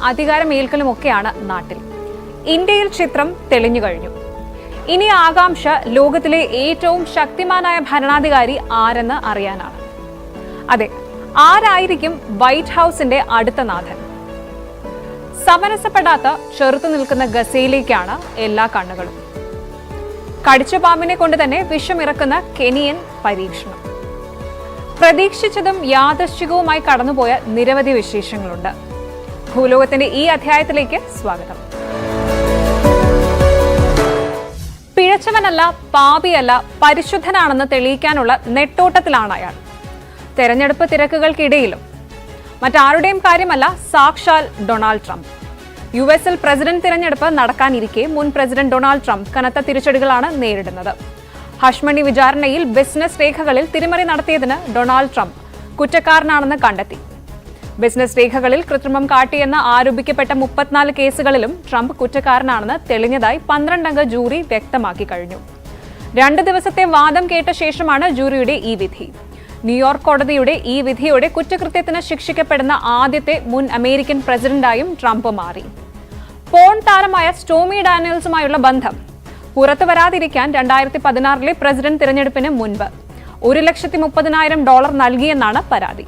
അധികാരമേൽക്കലുമൊക്കെയാണ് നാട്ടിൽ. ഇന്ത്യയിൽ ചിത്രം തെളിഞ്ഞു കഴിഞ്ഞു. ഇനി ആകാംക്ഷ ലോകത്തിലെ ഏറ്റവും ശക്തിമാനായ ഭരണാധികാരി ആരെന്ന് അറിയാനാണ്. അതെ, ആരായിരിക്കും വൈറ്റ് ഹൗസിന്റെ അടുത്ത നാഥൻ? സമരസപ്പെടാത്ത ചെറുത്തു നിൽക്കുന്ന ഗസയിലേക്കാണ് എല്ലാ കണ്ണുകളും. കടിച്ച പാമ്പിനെ കൊണ്ട് തന്നെ വിഷമിറക്കുന്ന കെനിയൻ പരീക്ഷണം. പ്രതീക്ഷിച്ചതും യാദൃശ്ചികവുമായി കടന്നുപോയ നിരവധി വിശേഷങ്ങളുണ്ട്. ഭൂലോകത്തിന്റെ ഈ അധ്യായത്തിലേക്ക് സ്വാഗതം. പിഴച്ചവനല്ല, പാപിയല്ല, പരിശുദ്ധനാണെന്ന് തെളിയിക്കാനുള്ള നെട്ടോട്ടത്തിലാണ് അയാൾ. തെരഞ്ഞെടുപ്പ് തിരക്കുകൾക്കിടയിലും മറ്റാരുടെയും കാര്യമല്ല, സാക്ഷാൽ ഡൊണാൾഡ് ട്രംപ്. യുഎസിൽ പ്രസിഡന്റ് തിരഞ്ഞെടുപ്പ് നടക്കാനിരിക്കെ മുൻ പ്രസിഡന്റ് ഡൊണാൾഡ് ട്രംപ് കനത്ത തിരിച്ചടികളാണ് നേരിടുന്നത്. ഹഷ്മണി വിചാരണയിൽ ബിസിനസ് രേഖകളിൽ തിരിമറി നടത്തിയതിന് ഡൊണാൾഡ് ട്രംപ് കുറ്റക്കാരനാണെന്ന് കണ്ടെത്തി. ബിസിനസ് രേഖകളിൽ കൃത്രിമം കാട്ടിയെന്ന് ആരോപിക്കപ്പെട്ട 34 കേസുകളിലും ട്രംപ് കുറ്റക്കാരനാണെന്ന് തെളിഞ്ഞതായി 12-അംഗ ജൂറി വ്യക്തമാക്കി കഴിഞ്ഞു. 2 ദിവസത്തെ വാദം കേട്ട ശേഷമാണ് ജൂറിയുടെ ഈ വിധി. ന്യൂയോർക്ക് കോടതിയുടെ ഈ വിധിയോടെ കുറ്റകൃത്യത്തിന് ശിക്ഷിക്കപ്പെടുന്ന ആദ്യത്തെ മുൻ അമേരിക്കൻ പ്രസിഡന്റായും ട്രംപ് മാറി. പോൺ താരമായ സ്റ്റോമി ഡാനിയൽസുമായുള്ള ബന്ധം പുറത്തു വരാതിരിക്കാൻ 2016 പ്രസിഡന്റ് തിരഞ്ഞെടുപ്പിന് മുൻപ് $130,000 നൽകിയെന്നാണ് പരാതി.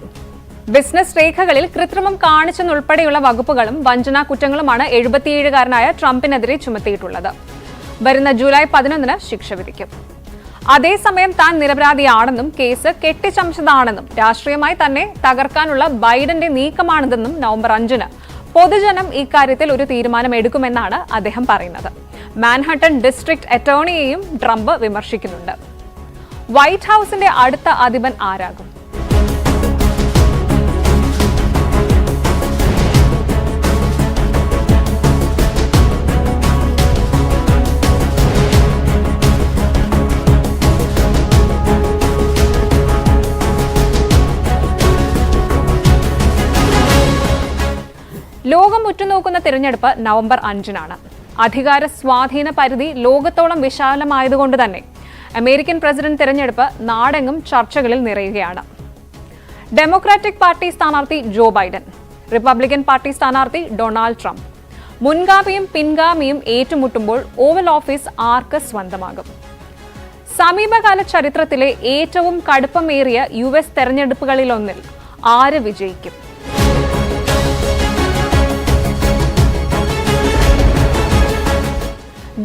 ബിസിനസ് രേഖകളിൽ കൃത്രിമം കാണിച്ചെന്നുൾപ്പെടെയുള്ള വകുപ്പുകളും വഞ്ചനാ കുറ്റങ്ങളുമാണ് 77-കാരനായ ട്രംപിനെതിരെ ചുമത്തിയിട്ടുള്ളത്. വരുന്ന ജൂലൈ 11 ശിക്ഷ വിധിക്കും. അതേസമയം താൻ നിരപരാധിയാണെന്നും കേസ് കെട്ടിച്ചമച്ചതാണെന്നും രാഷ്ട്രീയമായി തന്നെ തകർക്കാനുള്ള ബൈഡന്റെ നീക്കമാണിതെന്നും നവംബർ 5 പൊതുജനം ഇക്കാര്യത്തിൽ ഒരു തീരുമാനം എടുക്കുമെന്നാണ് അദ്ദേഹം പറയുന്നത്. മാൻഹട്ടൻ ഡിസ്ട്രിക്ട് അറ്റോർണിയെയും ട്രംപ് വിമർശിക്കുന്നുണ്ട്. വൈറ്റ് ഹൌസിന്റെ അടുത്ത അധിപൻ ആരാകും? ലോകം ഉറ്റുനോക്കുന്ന തിരഞ്ഞെടുപ്പ് നവംബർ 5 അധികാര സ്വാധീന പരിധി ലോകത്തോളം വിശാലമായതുകൊണ്ട് തന്നെ അമേരിക്കൻ പ്രസിഡന്റ് തിരഞ്ഞെടുപ്പ് നാടെങ്ങും ചർച്ചകളിൽ നിറയുകയാണ്. ഡെമോക്രാറ്റിക് പാർട്ടി സ്ഥാനാർത്ഥി ജോ ബൈഡൻ, റിപ്പബ്ലിക്കൻ പാർട്ടി സ്ഥാനാർത്ഥി ഡൊണാൾഡ് ട്രംപ്. മുൻഗാമിയും പിൻഗാമിയും ഏറ്റുമുട്ടുമ്പോൾ ഓവൽ ഓഫീസ് ആർക്ക് സ്വന്തമാകും? സമീപകാല ചരിത്രത്തിലെ ഏറ്റവും കടുപ്പമേറിയ US തെരഞ്ഞെടുപ്പുകളിലൊന്നിൽ ആര് വിജയിക്കും?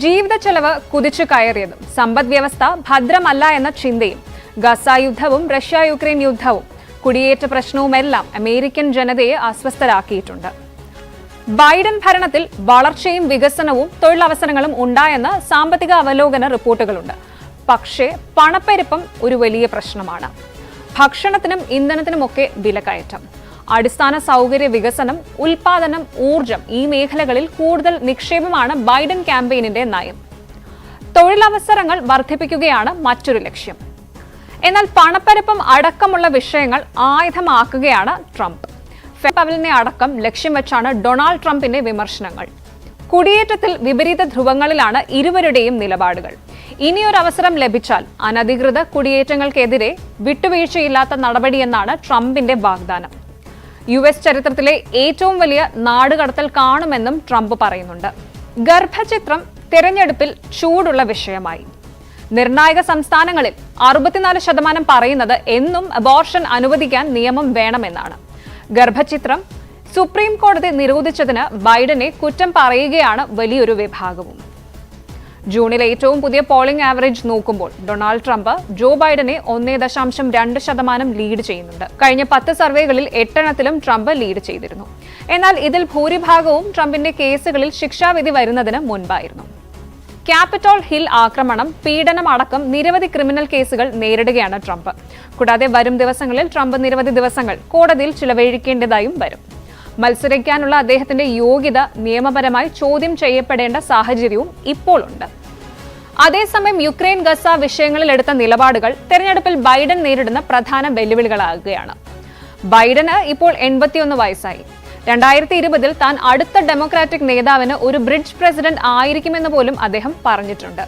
ജീവിത ചെലവ് കുതിച്ചു കയറിയതും സമ്പദ് വ്യവസ്ഥ ഭദ്രമല്ല എന്ന ചിന്തയും ഗസ യുദ്ധവും റഷ്യ യുക്രൈൻ യുദ്ധവും കുടിയേറ്റ പ്രശ്നവുമെല്ലാം അമേരിക്കൻ ജനതയെ അസ്വസ്ഥരാക്കിയിട്ടുണ്ട്. ബൈഡൻ ഭരണത്തിൽ വളർച്ചയും വികസനവും തൊഴിലവസരങ്ങളും ഉണ്ടായെന്ന് സാമ്പത്തിക അവലോകന റിപ്പോർട്ടുകളുണ്ട്. പക്ഷേ പണപ്പെരുപ്പം ഒരു വലിയ പ്രശ്നമാണ്. ഭക്ഷണത്തിനും ഇന്ധനത്തിനുമൊക്കെ വിലക്കയറ്റം. അടിസ്ഥാന സൗകര്യ വികസനം, ഉൽപാദനം, ഊർജം ഈ മേഖലകളിൽ കൂടുതൽ നിക്ഷേപമാണ് ബൈഡൻ ക്യാമ്പയിനിന്റെ നയം. തൊഴിലവസരങ്ങൾ വർദ്ധിപ്പിക്കുകയാണ് മറ്റൊരു ലക്ഷ്യം. എന്നാൽ പണപ്പെരുപ്പം അടക്കമുള്ള വിഷയങ്ങൾ ആയുധമാക്കുകയാണ് ട്രംപ്. പവലിനെ അടക്കം ലക്ഷ്യം വെച്ചാണ് ഡൊണാൾഡ് ട്രംപിന്റെ വിമർശനങ്ങൾ. കുടിയേറ്റത്തിൽ വിപരീത ധ്രുവങ്ങളിലാണ് ഇരുവരുടെയും നിലപാടുകൾ. ഇനിയൊരവസരം ലഭിച്ചാൽ അനധികൃത കുടിയേറ്റങ്ങൾക്കെതിരെ വിട്ടുവീഴ്ചയില്ലാത്ത നടപടിയെന്നാണ് ട്രംപിന്റെ വാഗ്ദാനം. US ചരിത്രത്തിലെ ഏറ്റവും വലിയ നാടുകടത്തൽ കാണുമെന്നും ട്രംപ് പറയുന്നുണ്ട്. ഗർഭചിത്രം തിരഞ്ഞെടുപ്പിൽ ചൂടുള്ള വിഷയമായി. നിർണായക സംസ്ഥാനങ്ങളിൽ 64% പറയുന്നത് എന്നും അബോർഷൻ അനുവദിക്കാൻ നിയമം വേണമെന്നാണ്. ഗർഭചിത്രം സുപ്രീം കോടതി നിരോധിച്ചതിന് ബൈഡനെ കുറ്റം പറയുകയാണ് വലിയൊരു വിഭാഗവും. ജൂണിലെ ഏറ്റവും പുതിയ പോളിംഗ് ആവറേജ് നോക്കുമ്പോൾ ഡൊണാൾഡ് ട്രംപ് ജോ ബൈഡനെ 1.2% ലീഡ് ചെയ്യുന്നുണ്ട്. കഴിഞ്ഞ 10 സർവേകളിൽ 8 ട്രംപ് ലീഡ് ചെയ്തിരുന്നു. എന്നാൽ ഇതിൽ ഭൂരിഭാഗവും ട്രംപിന്റെ കേസുകളിൽ ശിക്ഷാവിധി വരുന്നതിന് മുൻപായിരുന്നു. ക്യാപിറ്റോൾ ഹിൽ ആക്രമണം, പീഡനം അടക്കം നിരവധി ക്രിമിനൽ കേസുകൾ നേരിടുകയാണ് ട്രംപ്. കൂടാതെ വരും ദിവസങ്ങളിൽ ട്രംപ് നിരവധി ദിവസങ്ങൾ കോടതിയിൽ ചിലവഴിക്കേണ്ടതായും വരും. മത്സരിക്കാനുള്ള അദ്ദേഹത്തിന്റെ യോഗ്യത നിയമപരമായി ചോദ്യം ചെയ്യപ്പെടേണ്ട സാഹചര്യവും ഇപ്പോൾ ഉണ്ട്. അതേസമയം യുക്രൈൻ ഗസ വിഷയങ്ങളിൽ എടുത്ത നിലപാടുകൾ തെരഞ്ഞെടുപ്പിൽ ബൈഡൻ നേരിടുന്ന പ്രധാന വെല്ലുവിളികളാകുകയാണ്. ബൈഡന് ഇപ്പോൾ 81 വയസ്സായി. 2020 താൻ അടുത്ത ഡെമോക്രാറ്റിക് നേതാവിന് ഒരു ബ്രിഡ്ജ് പ്രസിഡന്റ് ആയിരിക്കുമെന്ന് പോലും അദ്ദേഹം പറഞ്ഞിട്ടുണ്ട്.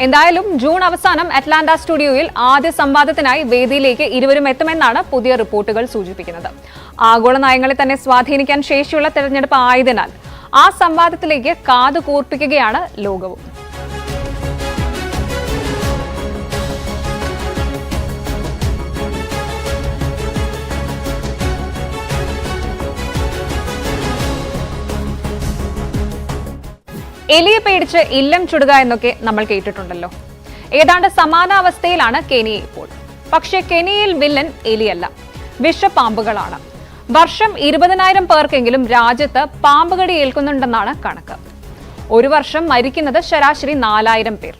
എന്തായാലും ജൂൺ അവസാനം അറ്റ്ലാന്റ സ്റ്റുഡിയോയിൽ ആദ്യ സംവാദത്തിനായി വേദിയിലേക്ക് ഇരുവരും എത്തുമെന്നാണ് പുതിയ റിപ്പോർട്ടുകൾ സൂചിപ്പിക്കുന്നത്. ആഗോള നയങ്ങളെ തന്നെ സ്വാധീനിക്കാൻ ശേഷിയുള്ള തെരഞ്ഞെടുപ്പ് ആയതിനാൽ ആ സംവാദത്തിലേക്ക് കാതുകൂർപ്പിക്കുകയാണ് ലോകവും. എലിയെ പേടിച്ച് ഇല്ലം ചുടുക എന്നൊക്കെ നമ്മൾ കേട്ടിട്ടുണ്ടല്ലോ. ഏതാണ്ട് സമാന അവസ്ഥയിലാണ് കെനിയ ഇപ്പോൾ. പക്ഷേ കെനിയയിൽ വില്ലൻ എലിയല്ല, വിഷപ്പാമ്പുകളാണ്. വർഷം 20,000 പേർക്കെങ്കിലും രാജ്യത്ത് പാമ്പുകടി ഏൽക്കുന്നുണ്ടെന്നാണ് കണക്ക്. ഒരു വർഷം മരിക്കുന്നത് ശരാശരി 4,000 പേർ.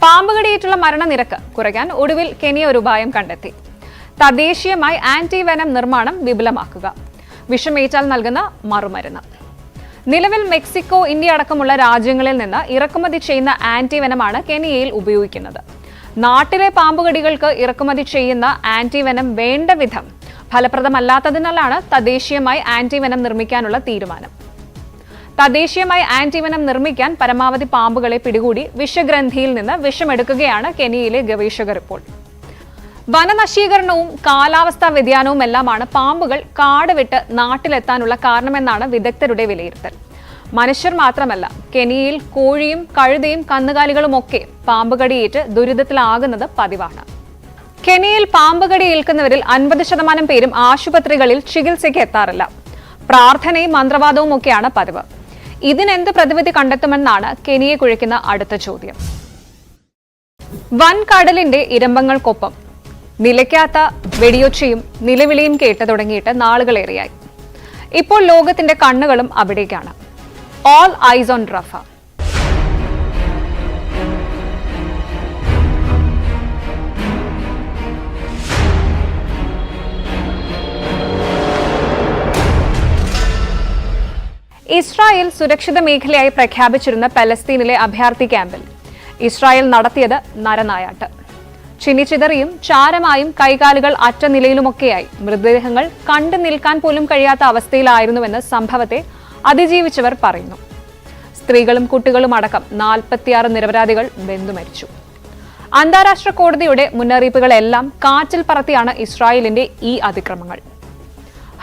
പാമ്പുകടിയേറ്റുള്ള മരണനിരക്ക് കുറയ്ക്കാൻ ഒടുവിൽ കെനിയ ഒരു ഉപായം കണ്ടെത്തി. തദ്ദേശീയമായി ആന്റിവെനം നിർമ്മാണം വിപുലമാക്കുക, വിഷമേറ്റാൽ നൽകുന്ന മറുമരുന്ന്. നിലവിൽ മെക്സിക്കോ, ഇന്ത്യ അടക്കമുള്ള രാജ്യങ്ങളിൽ നിന്ന് ഇറക്കുമതി ചെയ്യുന്ന ആന്റിവെനമാണ് കെനിയയിൽ ഉപയോഗിക്കുന്നത്. നാട്ടിലെ പാമ്പുകടികൾക്ക് ഇറക്കുമതി ചെയ്യുന്ന ആന്റിവെനം വേണ്ട വിധം ഫലപ്രദമല്ലാത്തതിനാലാണ് തദ്ദേശീയമായി ആന്റിവെനം നിർമ്മിക്കാനുള്ള തീരുമാനം. തദ്ദേശീയമായി ആന്റിവെനം നിർമ്മിക്കാൻ പരമാവധി പാമ്പുകളെ പിടികൂടി വിഷഗ്രന്ഥിയിൽ നിന്ന് വിഷമെടുക്കുകയാണ് കെനിയയിലെ ഗവേഷകർ ഇപ്പോൾ. വനനശീകരണവും കാലാവസ്ഥാ വ്യതിയാനവും എല്ലാമാണ് പാമ്പുകൾ കാട് വിട്ട് നാട്ടിലെത്താനുള്ള കാരണമെന്നാണ് വിദഗ്ധരുടെ വിലയിരുത്തൽ. മനുഷ്യർ മാത്രമല്ല, കെനിയയിൽ കോഴിയും കഴുതയും കന്നുകാലികളുമൊക്കെ പാമ്പുകടിയേറ്റ് ദുരിതത്തിലാകുന്നത് പതിവാണ്. കെനിയയിൽ പാമ്പുകടി ഏൽക്കുന്നവരിൽ 50% പേരും ആശുപത്രികളിൽ ചികിത്സയ്ക്ക് എത്താറില്ല. പ്രാർത്ഥനയും മന്ത്രവാദവും ഒക്കെയാണ് പതിവ്. ഇതിനെന്ത് പ്രതിവിധി കണ്ടെത്തുമെന്നാണ് കെനിയെ കുഴയ്ക്കുന്ന അടുത്ത ചോദ്യം. വൻകടലിന്റെ ഇരമ്പങ്ങൾക്കൊപ്പം നിലയ്ക്കാത്ത വെടിയൊച്ചയും നിലവിളിയും കേട്ടു തുടങ്ങിയിട്ട് നാളുകളേറെയായി. ഇപ്പോൾ ലോകത്തിന്റെ കണ്ണുകളും അവിടേക്കാണ്. All eyes on Rafah. Israel സുരക്ഷിത മേഖലയായി പ്രഖ്യാപിച്ചിരുന്ന പലസ്തീനിലെ അഭയാർത്ഥി ക്യാമ്പിൽ ഇസ്രായേൽ നടത്തിയത് നരനായാട്ട്. ചിന്നിച്ചിതറിയും ചാരമായും കൈകാലുകൾ അറ്റ നിലയിലുമൊക്കെയായി മൃതദേഹങ്ങൾ കണ്ടു നിൽക്കാൻ പോലും കഴിയാത്ത അവസ്ഥയിലായിരുന്നുവെന്ന് സംഭവത്തെ അതിജീവിച്ചവർ പറയുന്നു. സ്ത്രീകളും കുട്ടികളും അടക്കം 46 നിരപരാധികൾ വെന്തുമരിച്ചു. അന്താരാഷ്ട്ര കോടതിയുടെ മുന്നറിയിപ്പുകളെല്ലാം കാറ്റിൽ പറത്തിയാണ് ഇസ്രായേലിന്റെ ഈ അതിക്രമങ്ങൾ.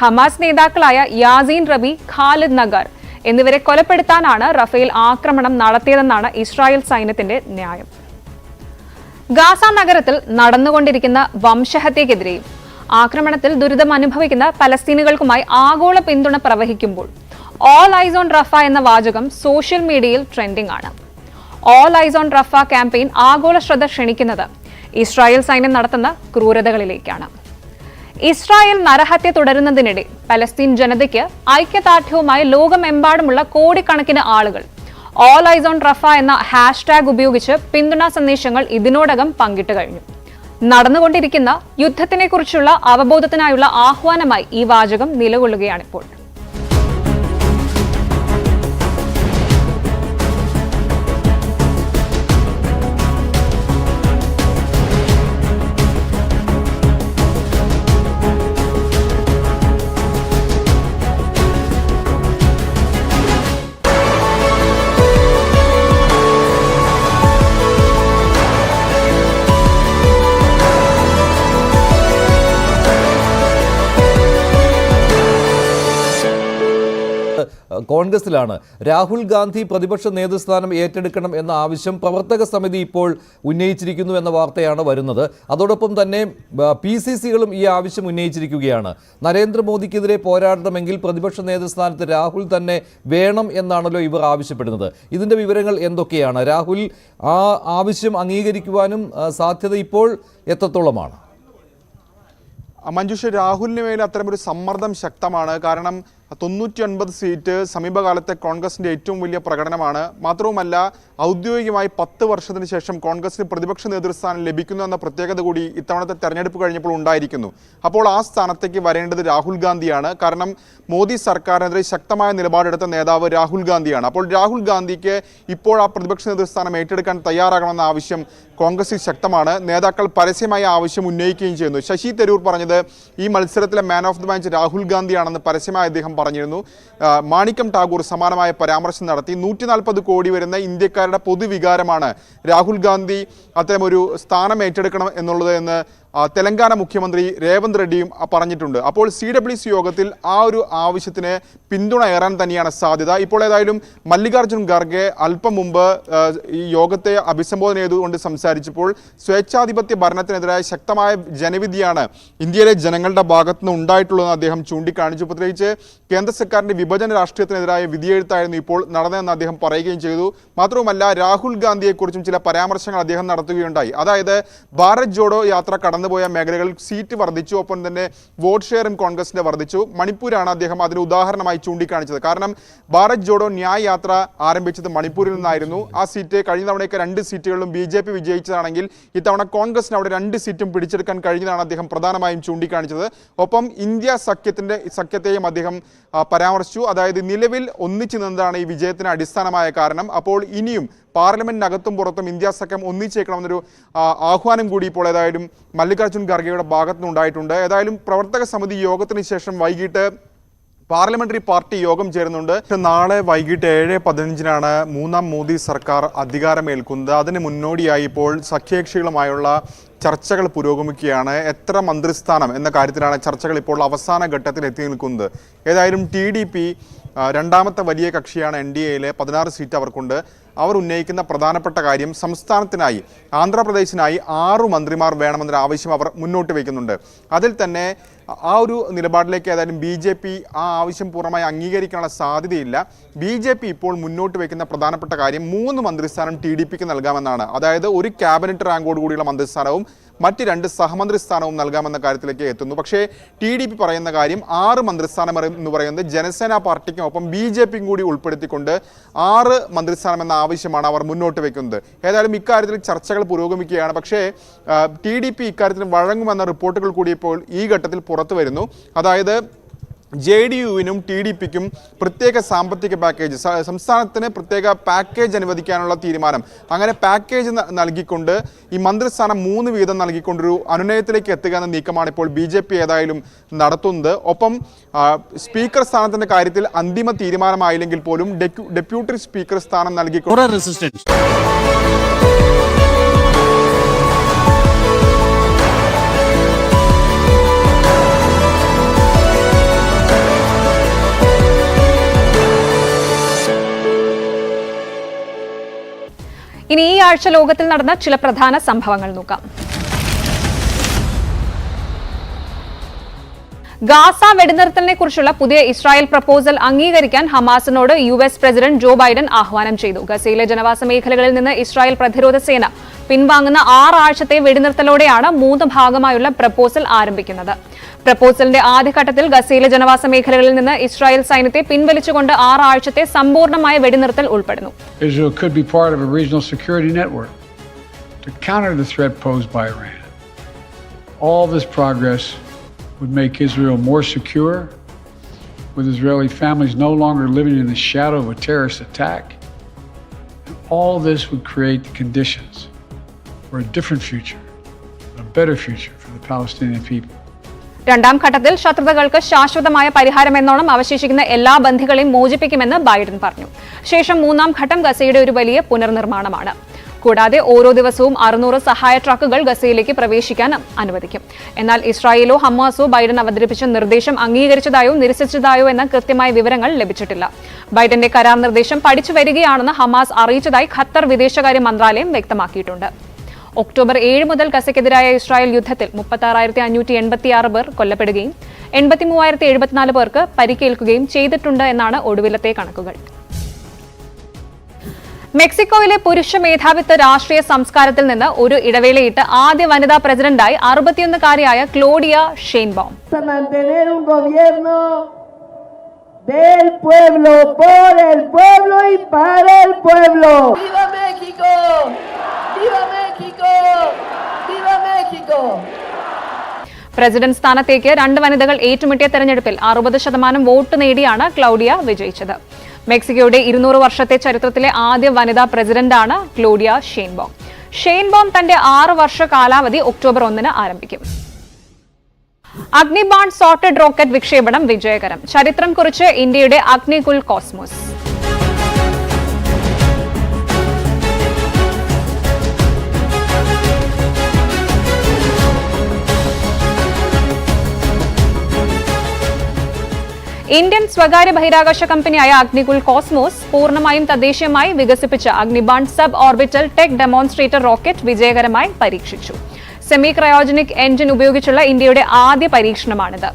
ഹമാസ് നേതാക്കളായ യാസീൻ റബി, ഖാലിദ് നഗർ എന്നിവരെ കൊലപ്പെടുത്താനാണ് റഫേൽ ആക്രമണം നടത്തിയതെന്നാണ് ഇസ്രായേൽ സൈന്യത്തിന്റെ ന്യായം. ഗാസ നഗരത്തിൽ നടന്നുകൊണ്ടിരിക്കുന്ന വംശഹത്യക്കെതിരെയും ആക്രമണത്തിൽ ദുരിതം അനുഭവിക്കുന്ന പലസ്തീനികൾക്കുമായി ആഗോള പിന്തുണ പ്രവഹിക്കുമ്പോൾ ഓൾ ഐസ് ഓൺ റഫ എന്ന വാചകം സോഷ്യൽ മീഡിയയിൽ ട്രെൻഡിംഗ് ആണ്. All eyes on Rafah campaign ആഗോള ശ്രദ്ധ ക്ഷണിക്കുന്നത് ഇസ്രായേൽ സൈന്യം നടത്തുന്ന ക്രൂരതകളിലേക്കാണ്. ഇസ്രായേൽ നരഹത്യ തുടരുന്നതിനിടെ പലസ്തീൻ ജനതയ്ക്ക് ഐക്യദാർഢ്യവുമായി ലോകമെമ്പാടുമുള്ള കോടിക്കണക്കിന് ആളുകൾ ഓൾ ഐസ് ഓൺ റഫ എന്ന #, ഉപയോഗിച്ച് പിന്തുണാ സന്ദേശങ്ങൾ ഇതിനോടകം പങ്കിട്ട് കഴിഞ്ഞു. നടന്നുകൊണ്ടിരിക്കുന്ന യുദ്ധത്തിനെക്കുറിച്ചുള്ള അവബോധത്തിനായുള്ള ആഹ്വാനമായി ഈ വാചകം നിലകൊള്ളുകയാണിപ്പോൾ. കോൺഗ്രസിലാണ്. രാഹുൽ ഗാന്ധി പ്രതിപക്ഷ നേതൃസ്ഥാനം ഏറ്റെടുക്കണം എന്ന ആവശ്യം പ്രവർത്തക സമിതി ഇപ്പോൾ ഉന്നയിച്ചിരിക്കുന്നു എന്ന വാർത്തയാണ് വരുന്നത്. അതോടൊപ്പം തന്നെ PCCകളും ഈ ആവശ്യം ഉന്നയിച്ചിരിക്കുകയാണ്. നരേന്ദ്രമോദിക്കെതിരെ പോരാടണമെങ്കിൽ പ്രതിപക്ഷ നേതൃസ്ഥാനത്ത് രാഹുൽ തന്നെ വേണം എന്നാണല്ലോ ഇവർ ആവശ്യപ്പെടുന്നത്. ഇതിൻ്റെ വിവരങ്ങൾ എന്തൊക്കെയാണ്? രാഹുൽ ആ ആവശ്യം അംഗീകരിക്കുവാനും സാധ്യത ഇപ്പോൾ എത്രത്തോളമാണ്? മഞ്ജുഷ, രാഹുലിന് മേൽ അത്തരമൊരു സമ്മർദ്ദം ശക്തമാണ്. കാരണം 99 സീറ്റ് സമീപകാലത്തെ കോൺഗ്രസിന്റെ ഏറ്റവും വലിയ പ്രകടനമാണ്. മാത്രവുമല്ല ഔദ്യോഗികമായി 10 വർഷത്തിന് ശേഷം കോൺഗ്രസിന് പ്രതിപക്ഷ നേതൃസ്ഥാനം ലഭിക്കുന്നു എന്ന പ്രത്യേകത കൂടി ഇത്തവണത്തെ തെരഞ്ഞെടുപ്പ് കഴിഞ്ഞപ്പോൾ ഉണ്ടായിരിക്കുന്നു. അപ്പോൾ ആ സ്ഥാനത്തേക്ക് വരേണ്ടത് രാഹുൽ ഗാന്ധിയാണ്. കാരണം മോദി സർക്കാരിനെതിരെ ശക്തമായ നിലപാടെടുത്ത നേതാവ് രാഹുൽ ഗാന്ധിയാണ്. അപ്പോൾ രാഹുൽ ഗാന്ധിക്ക് ഇപ്പോൾ ആ പ്രതിപക്ഷ നേതൃസ്ഥാനം ഏറ്റെടുക്കാൻ തയ്യാറാകണമെന്ന ആവശ്യം കോൺഗ്രസിൽ ശക്തമാണ്. നേതാക്കൾ പരസ്യമായ ആവശ്യം ഉന്നയിക്കുകയും ചെയ്യുന്നു. ശശി തരൂർ പറഞ്ഞത് ഈ മത്സരത്തിലെ man of the match Rahul ഗാന്ധിയാണെന്ന് പരസ്യമായി അദ്ദേഹം പറഞ്ഞിരുന്നു. മാണിക്കം ടാഗോർ സമാനമായ പരാമർശം നടത്തി. 140 കോടി വരുന്ന ഇന്ത്യക്കാരുടെ പൊതുവികാരമാണ് രാഹുൽ ഗാന്ധി അത്തരമൊരു സ്ഥാനം ഏറ്റെടുക്കണം എന്നുള്ളത് എന്ന് തെലങ്കാന മുഖ്യമന്ത്രി രേവന്ത് റെഡ്ഡിയും പറഞ്ഞിട്ടുണ്ട്. അപ്പോൾ CWC യോഗത്തിൽ ആ ഒരു ആവശ്യത്തിന് പിന്തുണ ഏറാൻ തന്നെയാണ് സാധ്യത. ഇപ്പോൾ ഏതായാലും മല്ലികാർജ്ജുൻ ഖാർഗെ അല്പം മുമ്പ് ഈ യോഗത്തെ അഭിസംബോധന ചെയ്തുകൊണ്ട് സംസാരിച്ചപ്പോൾ സ്വേച്ഛാധിപത്യ ഭരണത്തിനെതിരായ ശക്തമായ ജനവിധിയാണ് ഇന്ത്യയിലെ ജനങ്ങളുടെ ഭാഗത്തുനിന്ന് ഉണ്ടായിട്ടുള്ളതെന്ന് അദ്ദേഹം ചൂണ്ടിക്കാണിച്ചു. പ്രത്യേകിച്ച് കേന്ദ്ര സർക്കാരിൻ്റെ വിഭജന രാഷ്ട്രീയത്തിനെതിരായ വിധിയെഴുത്തായിരുന്നു ഇപ്പോൾ നടന്നതെന്ന് അദ്ദേഹം പറയുകയും ചെയ്തു. മാത്രവുമല്ല രാഹുൽ ഗാന്ധിയെക്കുറിച്ചും ചില പരാമർശങ്ങൾ അദ്ദേഹം നടത്തുകയുണ്ടായി. അതായത് ഭാരത് ജോഡോ യാത്ര പോയ മേഖലകളിൽ സീറ്റ് വർദ്ധിച്ചു, ഒപ്പം തന്നെ വോട്ട് ഷെയറും കോൺഗ്രസിന്റെ വർദ്ധിച്ചു. മണിപ്പൂരാണ് അദ്ദേഹം അതിന് ഉദാഹരണമായി ചൂണ്ടിക്കാണിച്ചത്. കാരണം ഭാരത് ജോഡോ ന്യായ് യാത്ര ആരംഭിച്ചത് മണിപ്പൂരിൽ നിന്നായിരുന്നു. ആ സീറ്റ് കഴിഞ്ഞ തവണയൊക്കെ 2 സീറ്റുകളിലും BJP വിജയിച്ചതാണെങ്കിൽ ഇത്തവണ കോൺഗ്രസിന് അവിടെ 2 സീറ്റും പിടിച്ചെടുക്കാൻ കഴിഞ്ഞതാണ് അദ്ദേഹം പ്രധാനമായും ചൂണ്ടിക്കാണിച്ചത്. ഒപ്പം ഇന്ത്യ സഖ്യത്തെയും അദ്ദേഹം പരാമർശിച്ചു. അതായത് നിലവിൽ ഒന്നിച്ചു നിന്നതാണ് ഈ വിജയത്തിന് അടിസ്ഥാനമായ കാരണം. അപ്പോൾ ഇനിയും പാർലമെന്റിനകത്തും പുറത്തും ഇന്ത്യ സഖ്യം ഒന്നിച്ചേക്കണമെന്നൊരു ആഹ്വാനം കൂടി ഇപ്പോൾ ഏതായാലും മല്ലികാർജ്ജുൻ ഖാർഗെയുടെ ഭാഗത്തുനിന്നുണ്ടായിട്ടുണ്ട്. ഏതായാലും പ്രവർത്തക സമിതി യോഗത്തിന് ശേഷം വൈകിട്ട് പാർലമെന്ററി പാർട്ടി യോഗം ചേരുന്നുണ്ട്. നാളെ വൈകിട്ട് 7:15 മൂന്നാം മോദി സർക്കാർ അധികാരമേൽക്കുന്നത്. അതിന് മുന്നോടിയായി ഇപ്പോൾ സഖ്യകക്ഷികളുമായുള്ള ചർച്ചകൾ പുരോഗമിക്കുകയാണ്. എത്ര മന്ത്രിസ്ഥാനം എന്ന കാര്യത്തിലാണ് ചർച്ചകൾ ഇപ്പോൾ അവസാന ഘട്ടത്തിൽ എത്തി നിൽക്കുന്നത്. ഏതായാലും TDP രണ്ടാമത്തെ വലിയ കക്ഷിയാണ്. NDAയിലെ 16 സീറ്റ് അവർക്കുണ്ട്. അവർ ഉന്നയിക്കുന്ന പ്രധാനപ്പെട്ട കാര്യം സംസ്ഥാനത്തിനായി ആന്ധ്രാപ്രദേശിനായി 6 മന്ത്രിമാർ വേണമെന്നൊരു ആവശ്യം അവർ മുന്നോട്ട് വയ്ക്കുന്നുണ്ട്. അതിൽ തന്നെ ആ ഒരു നിലപാടിലേക്ക് ഏതായാലും BJP ആ ആവശ്യം പൂർണ്ണമായി അംഗീകരിക്കാനുള്ള സാധ്യതയില്ല. BJP ഇപ്പോൾ മുന്നോട്ട് വയ്ക്കുന്ന പ്രധാനപ്പെട്ട കാര്യം 3 മന്ത്രിസ്ഥാനം TDPക്ക് നൽകാമെന്നാണ്. അതായത് ഒരു ക്യാബിനറ്റ് റാങ്കോട് കൂടിയുള്ള മന്ത്രിസ്ഥാനവും മറ്റ് 2 സഹമന്ത്രി സ്ഥാനവും നൽകാമെന്ന കാര്യത്തിലേക്ക് എത്തുന്നു. പക്ഷേ TDP പറയുന്ന കാര്യം 6 മന്ത്രിസ്ഥാനം എന്ന് പറയുന്നത് ജനസേന പാർട്ടിക്കും ഒപ്പം BJPയും കൂടി ഉൾപ്പെടുത്തിക്കൊണ്ട് 6 മന്ത്രിസ്ഥാനം എന്ന ആവശ്യമാണ് അവർ മുന്നോട്ട് വയ്ക്കുന്നത്. ഏതായാലും ഇക്കാര്യത്തിൽ ചർച്ചകൾ പുരോഗമിക്കുകയാണ്. പക്ഷേ TDP ഇക്കാര്യത്തിൽ വഴങ്ങുമെന്ന റിപ്പോർട്ടുകൾ കൂടി ഇപ്പോൾ ഈ ഘട്ടത്തിൽ പുറത്തു വരുന്നു. അതായത് JDUവിനും TDPക്കും പ്രത്യേക സാമ്പത്തിക പാക്കേജ്, സംസ്ഥാനത്തിന് പ്രത്യേക പാക്കേജ് അനുവദിക്കാനുള്ള തീരുമാനം, അങ്ങനെ പാക്കേജ് നൽകിക്കൊണ്ട് ഈ മന്ത്രിസ്ഥാനം 3 വീതം നൽകിക്കൊണ്ടൊരു അനുനയത്തിലേക്ക് എത്തുക എന്ന നീക്കമാണ് ഇപ്പോൾ BJP ഏതായാലും നടത്തുന്നത്. ഒപ്പം സ്പീക്കർ സ്ഥാനത്തിന്റെ കാര്യത്തിൽ അന്തിമ തീരുമാനമായില്ലെങ്കിൽ പോലും ഡെപ്യൂട്ടി സ്പീക്കർ സ്ഥാനം നൽകിക്കൊണ്ട് ഇനി ഈ ആഴ്ച ലോകത്തിൽ നടന്ന ചില പ്രധാന സംഭവങ്ങൾ നോക്കാം. ഗാസ വെടിനിർത്തലിനെ കുറിച്ചുള്ള പുതിയ ഇസ്രായേൽ പ്രപ്പോസൽ അംഗീകരിക്കാൻ ഹമാസിനോട് US പ്രസിഡന്റ് ജോ ബൈഡൻ ആഹ്വാനം ചെയ്തു. ഗസയിലെ ജനവാസ മേഖലകളിൽ നിന്ന് ഇസ്രായേൽ പ്രതിരോധ സേന പിൻവാങ്ങുന്ന 6 ആഴ്ചത്തെ വെടിനിർത്തലോടെയാണ് 3 ഭാഗമായുള്ള പ്രപ്പോസൽ ആരംഭിക്കുന്നത്. പ്രപ്പോസലിന്റെ ആദ്യഘട്ടത്തിൽ ഗസയിലെ ജനവാസ മേഖലകളിൽ നിന്ന് ഇസ്രായേൽ സൈന്യത്തെ പിൻവലിച്ചുകൊണ്ട് 6 ആഴ്ചത്തെ സമ്പൂർണ്ണമായ വെടിനിർത്തൽ ഉൾപ്പെടുന്നു. Israel could be part of a regional security network to counter the threat posed by Iran. All this progress would make Israel more secure, with Israeli families no longer living in the shadow of a terrorist attack. And all this would create the conditions for a different future, a better future for the Palestinian people. രണ്ടാം ഘട്ടത്തിൽ ശത്രുതകൾക്ക് ശാശ്വതമായ പരിഹാരമെന്നോണം അവശേഷിക്കുന്ന എല്ലാ ബന്ധികളെയും മോചിപ്പിക്കുമെന്ന് Biden പറഞ്ഞു. ശേഷം 3-ാം ഘട്ടം ഗസയുടെ ഒരു വലിയ പുനർനിർമ്മാണമാണ്. കൂടാതെ ഓരോ ദിവസവും 600 സഹായ ട്രക്കുകൾ ഗസയിലേക്ക് പ്രവേശിക്കാൻ അനുവദിക്കും. എന്നാൽ ഇസ്രായേലോ ഹമാസോ ബൈഡൻ അവതരിപ്പിച്ച നിർദ്ദേശം അംഗീകരിച്ചതായോ നിരസിച്ചതായോ എന്ന കൃത്യമായ വിവരങ്ങൾ ലഭിച്ചിട്ടില്ല. ബൈഡന്റെ കരാർ നിർദ്ദേശം പഠിച്ചു വരികയാണെന്ന് ഹമാസ് അറിയിച്ചതായി ഖത്തർ വിദേശകാര്യ മന്ത്രാലയം വ്യക്തമാക്കിയിട്ടുണ്ട്. ഒക്ടോബർ 7 മുതൽ ഗസയ്ക്കെതിരായ ഇസ്രായേൽ യുദ്ധത്തിൽ 36,586 പേർ കൊല്ലപ്പെടുകയും 83,074 പേർക്ക് പരിക്കേൽക്കുകയും ചെയ്തിട്ടുണ്ട് എന്നാണ് ഒടുവിലത്തെ കണക്കുകൾ. മെക്സിക്കോയിലെ പുരുഷ മേധാവിത്വ രാഷ്ട്രീയ സംസ്കാരത്തിൽ നിന്ന് ഒരു ഇടവേളയിട്ട് ആദ്യ വനിതാ പ്രസിഡന്റായി 61-കാരിയായ Claudia Sheinbaum. del pueblo, por el pueblo y para el pueblo. ¡Viva México! ¡Viva México! ¡Viva México! President സ്ഥാനത്തേക്ക് 2 വനിതകൾ ഏറ്റുമുട്ടിയ തെരഞ്ഞെടുപ്പിൽ 60% വോട്ട് നേടിയാണ് ക്ലൗഡിയ വിജയിച്ചത്. മെക്സിക്കോയുടെ 200 വർഷത്തെ ചരിത്രത്തിലെ ആദ്യ വനിതാ പ്രസിഡന്റാണ് ക്ലോഡിയ ഷെയ്ൻബോം. ഷെയ്ൻബോം തന്റെ 6 വർഷ കാലാവധി ഒക്ടോബർ 1 ആരംഭിക്കും. അഗ്നിബാൺ സോർട്ടഡ് റോക്കറ്റ് വിക്ഷേപണം വിജയകരം. ചരിത്രം കുറിച്ച് ഇന്ത്യയുടെ അഗ്നികുൽ കോസ്മോസ്. ഇന്ത്യൻ സ്വകാര്യ ബഹിരാകാശ കമ്പനിയായ അഗ്നികുൽ കോസ്മോസ് പൂർണ്ണമായും തദ്ദേശീയമായി വികസിപ്പിച്ച Agnibaan sub orbital tech demonstrator rocket വിജയകരമായി പരീക്ഷിച്ചു. സെമി ക്രയോജനിക് എഞ്ചിൻ ഉപയോഗിച്ചുള്ള ഇന്ത്യയുടെ ആദ്യ പരീക്ഷണമാണിത്.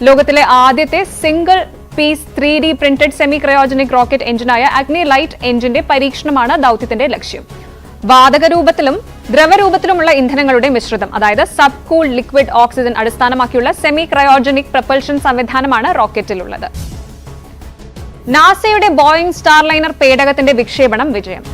ലോകത്തിലെ ആദ്യത്തെ single piece 3D printed semi cryogenic rocket എഞ്ചിനായ അഗ്നി ലൈറ്റ് എഞ്ചിന്റെ പരീക്ഷണമാണ് ദൌത്യത്തിന്റെ ലക്ഷ്യം. വാതക രൂപത്തിലും ദ്രവരൂപത്തിലുമുള്ള ഇന്ധനങ്ങളുടെ മിശ്രിതം, അതായത് സബ് കൂൾ ലിക്വിഡ് ഓക്സിജൻ അടിസ്ഥാനമാക്കിയുള്ള സെമി ക്രയോജനിക് പ്രൊപ്പൽഷൻ സംവിധാനമാണ് റോക്കറ്റിലുള്ളത്. നാസയുടെ ബോയിംഗ് സ്റ്റാർലൈനർ പേടകത്തിന്റെ വിക്ഷേപണം വിജയം.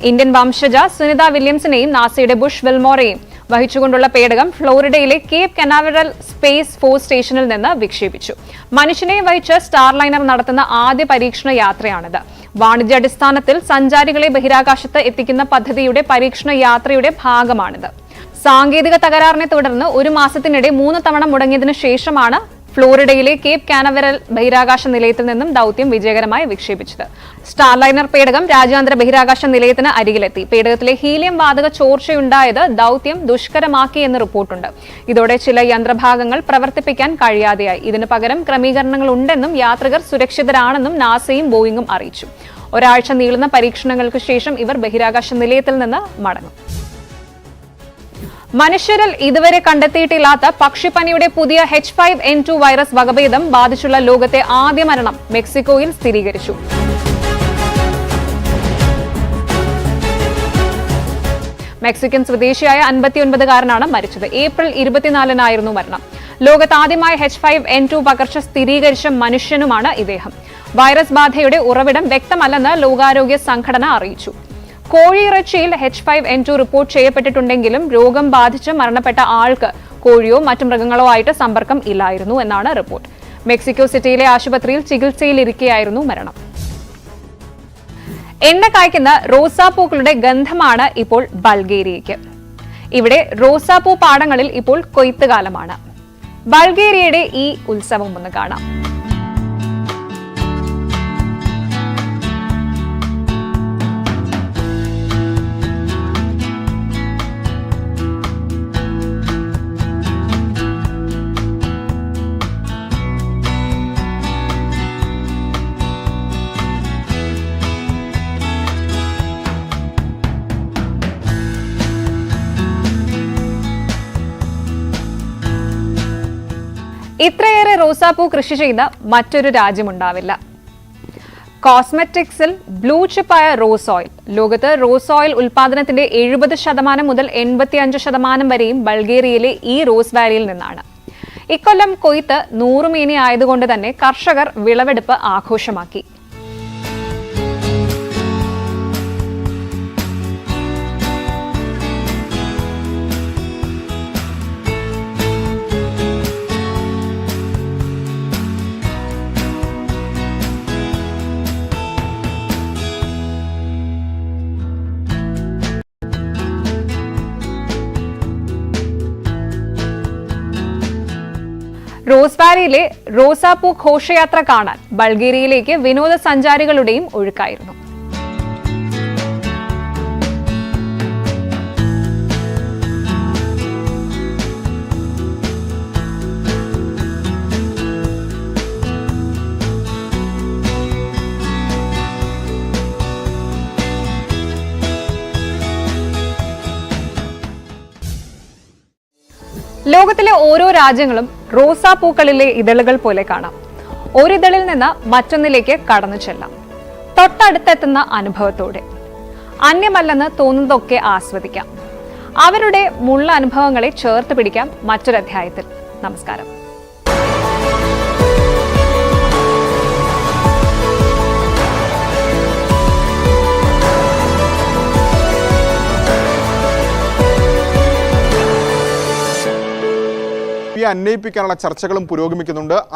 ഇന്ത്യൻ വംശജ സുനിത വില്യംസിനെയും നാസയുടെ ബുഷ് വിൽമോറെയും വഹിച്ചുകൊണ്ടുള്ള പേടകം ഫ്ലോറിഡയിലെ കേപ്പ് കനാവറൽ സ്പേസ് ഫോഴ്സ് സ്റ്റേഷനിൽ നിന്ന് വിക്ഷേപിച്ചു. മനുഷ്യനെ വഹിച്ച് സ്റ്റാർലൈനർ നടത്തുന്ന ആദ്യ പരീക്ഷണ യാത്രയാണിത്. വാണിജ്യാടിസ്ഥാനത്തിൽ സഞ്ചാരികളെ ബഹിരാകാശത്ത് എത്തിക്കുന്ന പദ്ധതിയുടെ പരീക്ഷണ യാത്രയുടെ ഭാഗമാണിത്. സാങ്കേതിക തകരാറിനെ തുടർന്ന് 1 മാസത്തിനിടെ 3 തവണ മുടങ്ങിയതിനു ശേഷമാണ് ഫ്ലോറിഡയിലെ കേപ്പ് കാനവറൽ ബഹിരാകാശ നിലയത്തിൽ നിന്നും ദൌത്യം വിജയകരമായി വിക്ഷേപിച്ചത്. സ്റ്റാർലൈനർ പേടകം രാജ്യാന്തര ബഹിരാകാശ നിലയത്തിന് അരികിലെത്തി. പേടകത്തിലെ ഹീലിയം വാതക ചോർച്ചയുണ്ടായത് ദൌത്യം ദുഷ്കരമാക്കിയെന്ന് റിപ്പോർട്ടുണ്ട്. ഇതോടെ ചില യന്ത്രഭാഗങ്ങൾ പ്രവർത്തിപ്പിക്കാൻ കഴിയാതെയായി. ഇതിനു പകരം ക്രമീകരണങ്ങൾ ഉണ്ടെന്നും യാത്രികർ സുരക്ഷിതരാണെന്നും നാസയും ബോയിങ്ങും അറിയിച്ചു. ഒരാഴ്ച നീളുന്ന പരീക്ഷണങ്ങൾക്ക് ശേഷം ഇവർ ബഹിരാകാശ നിലയത്തിൽ നിന്ന് മടങ്ങും. മനുഷ്യരിൽ ഇതുവരെ കണ്ടെത്തിയിട്ടില്ലാത്ത പക്ഷിപ്പനിയുടെ പുതിയ H5N2 വൈറസ് വകഭേദം ബാധിച്ചുള്ള ലോകത്തെ ആദ്യ മരണം മെക്സിക്കോയിൽ സ്ഥിരീകരിച്ചു. മെക്സിക്കൻ സ്വദേശിയായ 59-കാരനാണ് മരിച്ചത്. ഏപ്രിൽ 24-നായിരുന്നു മരണം. ലോകത്ത് ആദ്യമായി H5N2 പകർച്ച സ്ഥിരീകരിച്ച മനുഷ്യനുമാണ് ഇദ്ദേഹം. വൈറസ് ബാധയുടെ ഉറവിടം വ്യക്തമല്ലെന്ന് ലോകാരോഗ്യ സംഘടന അറിയിച്ചു. കോഴിയിറച്ചിയിൽ H5N2 റിപ്പോർട്ട് ചെയ്യപ്പെട്ടിട്ടുണ്ടെങ്കിലും രോഗം ബാധിച്ച് മരണപ്പെട്ട ആൾക്ക് കോഴിയോ മറ്റു മൃഗങ്ങളോ ആയിട്ട് സമ്പർക്കം ഇല്ലായിരുന്നു എന്നാണ് റിപ്പോർട്ട്. മെക്സിക്കോ സിറ്റിയിലെ ആശുപത്രിയിൽ ചികിത്സയിലിരിക്കെയായിരുന്നു മരണം. എണ്ണ കായ്ക്കുന്ന റോസാപ്പൂക്കളുടെ ഗന്ധമാണ് ഇപ്പോൾ ബൾഗേറിയയ്ക്ക്. ഇവിടെ റോസാപ്പൂ പാടങ്ങളിൽ ഇപ്പോൾ കൊയ്ത്തുകാലമാണ്. ബൾഗേറിയയുടെ ഈ ഉത്സവം ഒന്ന് കാണാം. ഇത്രയേറെ റോസാപ്പൂ കൃഷി ചെയ്ത മറ്റൊരു രാജ്യമുണ്ടാവില്ല. കോസ്മെറ്റിക്സിൽ ബ്ലൂ ചിപ്പായ റോസ് ഓയിൽ. ലോകത്ത് റോസ് ഓയിൽ ഉൽപാദനത്തിന്റെ 70% മുതൽ 85% വരെയും ബൾഗേറിയയിലെ ഈ റോസ് വാലിയിൽ നിന്നാണ്. ഇക്കൊല്ലം കൊയ്ത്ത് 100 മേനി ആയതുകൊണ്ട് തന്നെ കർഷകർ വിളവെടുപ്പ് ആഘോഷമാക്കി. റോസ് വാലിയിലെ റോസാപ്പൂ ഘോഷയാത്ര കാണാൻ ബൾഗേറിയയിലേക്ക് വിനോദസഞ്ചാരികളുടെയും ഒഴുക്കായിരുന്നു. ലോകത്തിലെ ഓരോ രാജ്യങ്ങളും റോസാപ്പൂക്കളിലെ ഇതളുകൾ പോലെ കാണാം. ഒരിതളിൽ നിന്ന് മറ്റൊന്നിലേക്ക് കടന്നു ചെല്ലാം, തൊട്ടടുത്തെത്തുന്ന അനുഭവത്തോടെ. അന്യമല്ലെന്ന് തോന്നുന്നതൊക്കെ ആസ്വദിക്കാം. അവരുടെ മുള്ള അനുഭവങ്ങളെ ചേർത്ത് പിടിക്കാം മറ്റൊരധ്യായത്തിൽ. നമസ്കാരം. അന്വയിപ്പിക്കാനുള്ള ചർച്ചകളും പുരോഗമിക്കുന്നുണ്ട്.